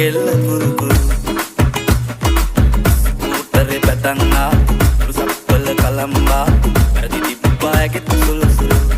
කෙල්ල කුරුකුරු ස්කූටරේ පැතන්නා සුළු සප්පල කලම්බා වැරදි තිබ්බා ඇගෙත් සුළු සුළු